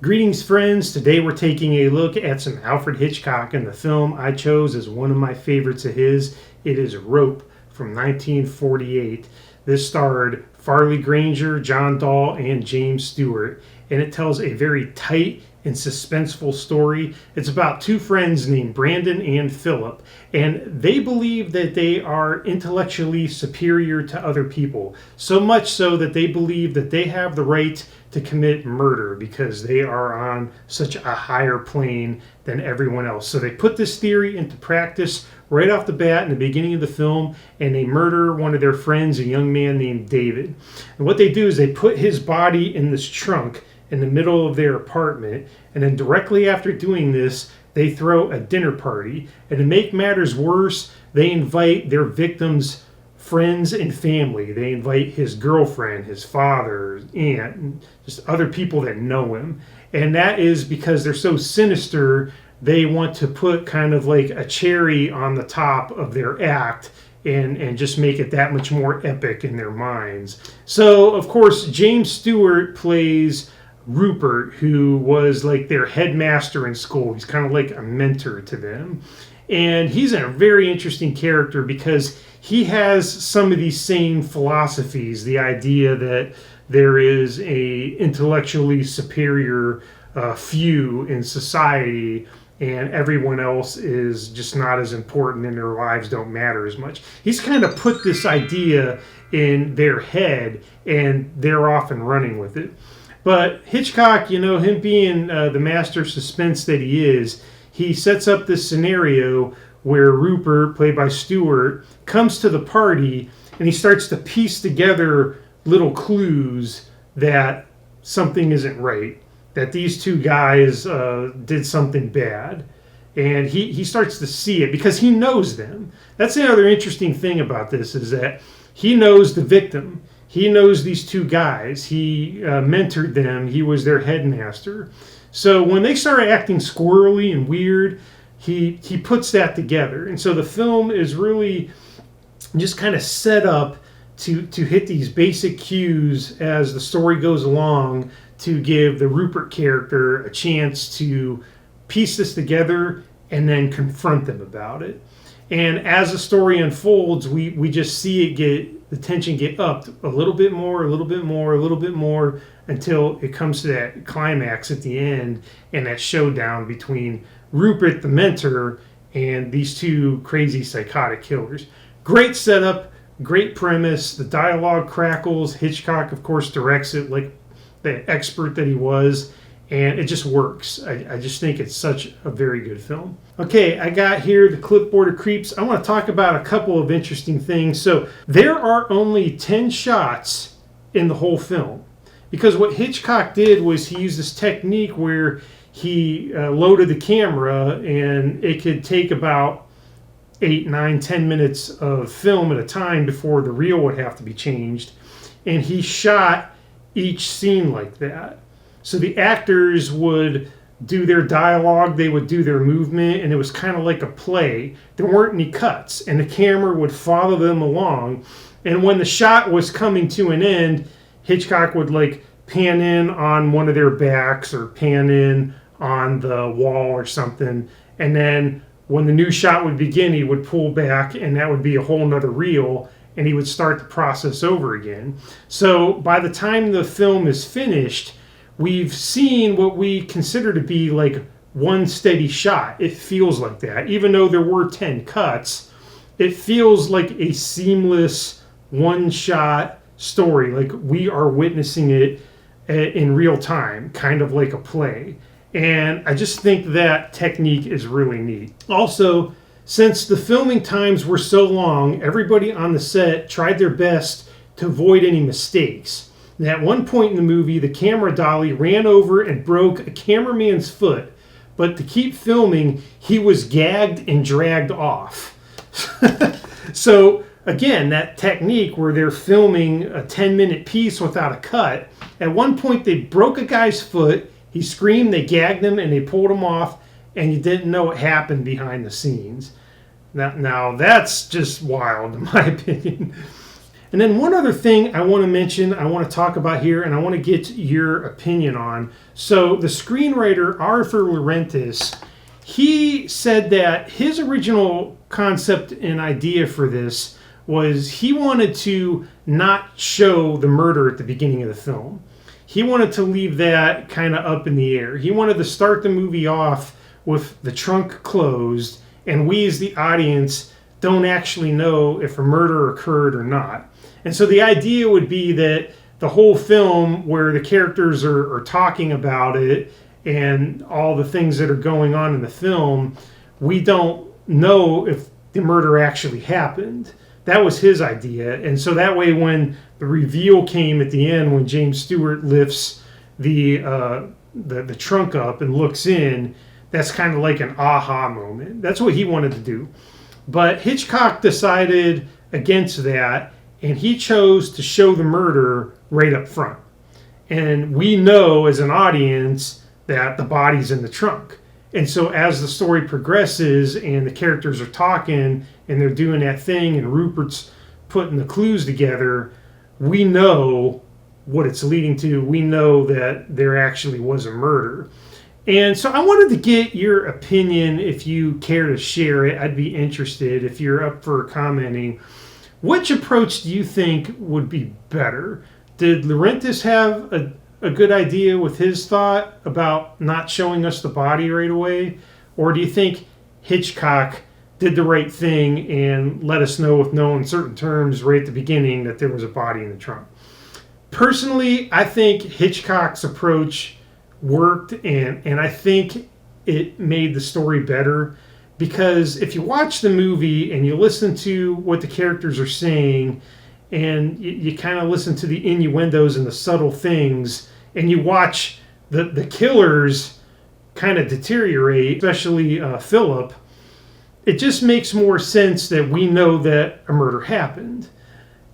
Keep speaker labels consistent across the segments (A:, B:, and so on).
A: Greetings, friends. Today we're taking a look at some Alfred Hitchcock, and the film I chose is one of my favorites of his. It is Rope from 1948. This starred Farley Granger, John Dahl, and James Stewart, and it tells a very tight and suspenseful story. It's about two friends named Brandon and Philip, and they believe that they are intellectually superior to other people, so much so that they believe that they have the right to commit murder because they are on such a higher plane than everyone else. So they put this theory into practice right off the bat in the beginning of the film, and they murder one of their friends, a young man named David. And what they do is they put his body in this trunk in the middle of their apartment, and then directly after doing this, they throw a dinner party. And to make matters worse, they invite their victim's friends and family. They invite his girlfriend, his father, his aunt, and just other people that know him. And that is because they're so sinister, they want to put kind of like a cherry on the top of their act and just make it that much more epic in their minds. So, of course, James Stewart plays Rupert, who was like their headmaster in school. He's kind of like a mentor to them. And he's a very interesting character because he has some of these same philosophies, the idea that there is a intellectually superior few in society and everyone else is just not as important and their lives don't matter as much. He's kind of put this idea in their head and they're off and running with it. But Hitchcock, him being the master of suspense that he is, he sets up this scenario where Rupert, played by Stewart, comes to the party and he starts to piece together little clues that something isn't right, that these two guys did something bad. And he starts to see it because he knows them. That's the other interesting thing about this, is that he knows the victim. He knows these two guys. He mentored them. He was their headmaster. So when they start acting squirrely and weird, he puts that together. And so the film is really just kind of set up to hit these basic cues as the story goes along to give the Rupert character a chance to piece this together and then confront them about it. And as the story unfolds, we just see the tension get upped a little bit more, a little bit more, a little bit more, until it comes to that climax at the end and that showdown between Rupert, the mentor, and these two crazy psychotic killers. Great setup, great premise. The dialogue crackles. Hitchcock, of course, directs it like the expert that he was, and it just works. I just think it's such a very good film. Okay, I got here the clipboard of creeps. I want to talk about a couple of interesting things. So there are only 10 shots in the whole film, because what Hitchcock did was he used this technique where he loaded the camera and it could take about 8, 9, 10 minutes of film at a time before the reel would have to be changed. And he shot each scene like that. So the actors would do their dialogue, they would do their movement, and it was kind of like a play. There weren't any cuts, and the camera would follow them along. And when the shot was coming to an end, Hitchcock would like pan in on one of their backs or pan in on the wall or something. And then when the new shot would begin, he would pull back, and that would be a whole nother reel, and he would start the process over again. So by the time the film is finished, we've seen what we consider to be like one steady shot. It feels like that. Even though there were 10 cuts, it feels like a seamless one-shot story. Like we are witnessing it in real time, kind of like a play. And I just think that technique is really neat. Also, since the filming times were so long, everybody on the set tried their best to avoid any mistakes. And at one point in the movie, the camera dolly ran over and broke a cameraman's foot, but to keep filming, he was gagged and dragged off. So again, that technique where they're filming a 10-minute piece without a cut, at one point they broke a guy's foot, he screamed, they gagged him, and they pulled him off, and you didn't know what happened behind the scenes. Now that's just wild, in my opinion. And then one other thing I want to mention, I want to talk about here, and I want to get your opinion on. So the screenwriter Arthur Laurentis, he said that his original concept and idea for this was he wanted to not show the murder at the beginning of the film. He wanted to leave that kind of up in the air. He wanted to start the movie off with the trunk closed, and we as the audience don't actually know if a murder occurred or not. And so the idea would be that the whole film, where the characters are talking about it and all the things that are going on in the film, we don't know if the murder actually happened. That was his idea. And so that way, when the reveal came at the end, when James Stewart lifts the trunk up and looks in, that's kind of like an aha moment. That's what he wanted to do. But Hitchcock decided against that, and he chose to show the murder right up front. And we know as an audience that the body's in the trunk. And so as the story progresses and the characters are talking and they're doing that thing and Rupert's putting the clues together, we know what it's leading to. We know that there actually was a murder. And so I wanted to get your opinion, if you care to share it. I'd be interested if you're up for commenting. Which approach do you think would be better? Did Laurentis have a good idea with his thought about not showing us the body right away? Or do you think Hitchcock did the right thing and let us know with no uncertain terms right at the beginning that there was a body in the trunk? Personally, I think Hitchcock's approach worked, and I think it made the story better, because if you watch the movie and you listen to what the characters are saying and you kind of listen to the innuendos and the subtle things, and you watch the killers kind of deteriorate, especially Philip, it just makes more sense that we know that a murder happened.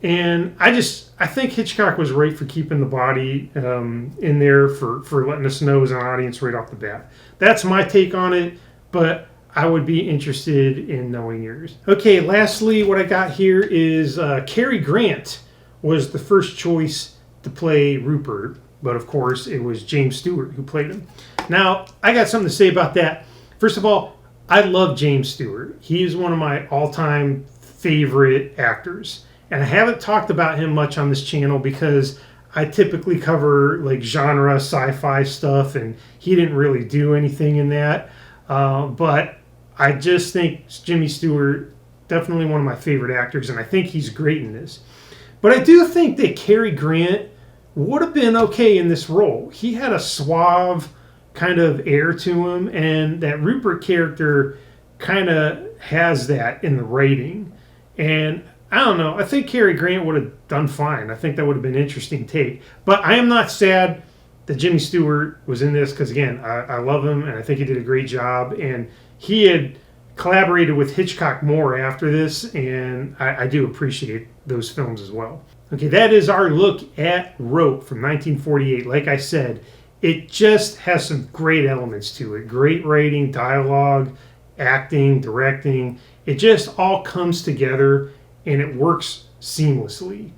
A: And I think Hitchcock was right for keeping the body in there, for letting us know as an audience right off the bat. That's my take on it, but I would be interested in knowing yours. Okay, lastly, what I got here is Cary Grant was the first choice to play Rupert, but of course it was James Stewart who played him. Now, I got something to say about that. First of all, I love James Stewart. He is one of my all-time favorite actors. And I haven't talked about him much on this channel because I typically cover like genre sci-fi stuff, and he didn't really do anything in that. But I just think Jimmy Stewart, definitely one of my favorite actors, and I think he's great in this. But I do think that Cary Grant would have been okay in this role. He had a suave kind of air to him, and that Rupert character kind of has that in the writing. And I don't know. I think Cary Grant would have done fine. I think that would have been an interesting take. But I am not sad that Jimmy Stewart was in this, because, again, I love him, and I think he did a great job. And he had collaborated with Hitchcock more after this, and I do appreciate those films as well. Okay, that is our look at Rope from 1948. Like I said, it just has some great elements to it. Great writing, dialogue, acting, directing. It just all comes together, and it works seamlessly.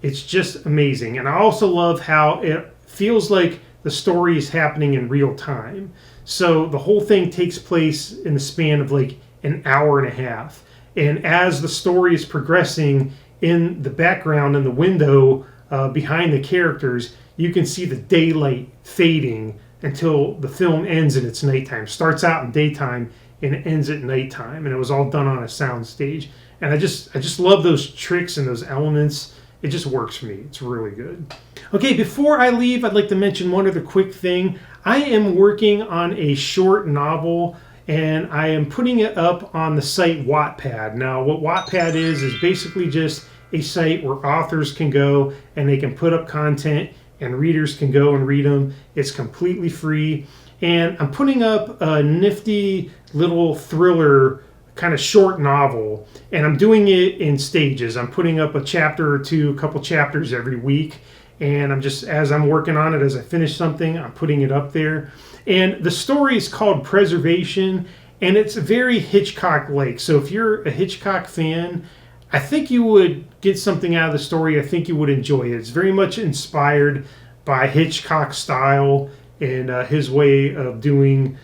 A: It's just amazing. And I also love how it feels like the story is happening in real time. So the whole thing takes place in the span of like an hour and a half. And as the story is progressing, in the background, in the window behind the characters, you can see the daylight fading until the film ends and it's nighttime. Starts out in daytime and it ends at nighttime. And it was all done on a sound stage. And I just love those tricks and those elements. It just works for me. It's really good. Okay, before I leave, I'd like to mention one other quick thing. I am working on a short novel, and I am putting it up on the site Wattpad. Now, what Wattpad is basically just a site where authors can go and they can put up content and readers can go and read them. It's completely free. And I'm putting up a nifty little thriller kind of short novel, and I'm doing it in stages. I'm putting up a chapter or two, a couple chapters every week, and as I'm working on it, as I finish something, I'm putting it up there. And the story is called Preservation, and it's very Hitchcock-like. So if you're a Hitchcock fan, I think you would get something out of the story. I think you would enjoy it. It's very much inspired by Hitchcock's style and his way of doing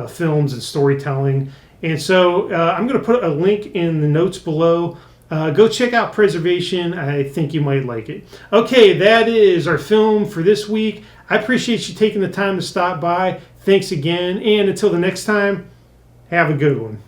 A: films and storytelling. And so I'm going to put a link in the notes below. Go check out Preservation. I think you might like it. Okay, that is our film for this week. I appreciate you taking the time to stop by. Thanks again. And until the next time, have a good one.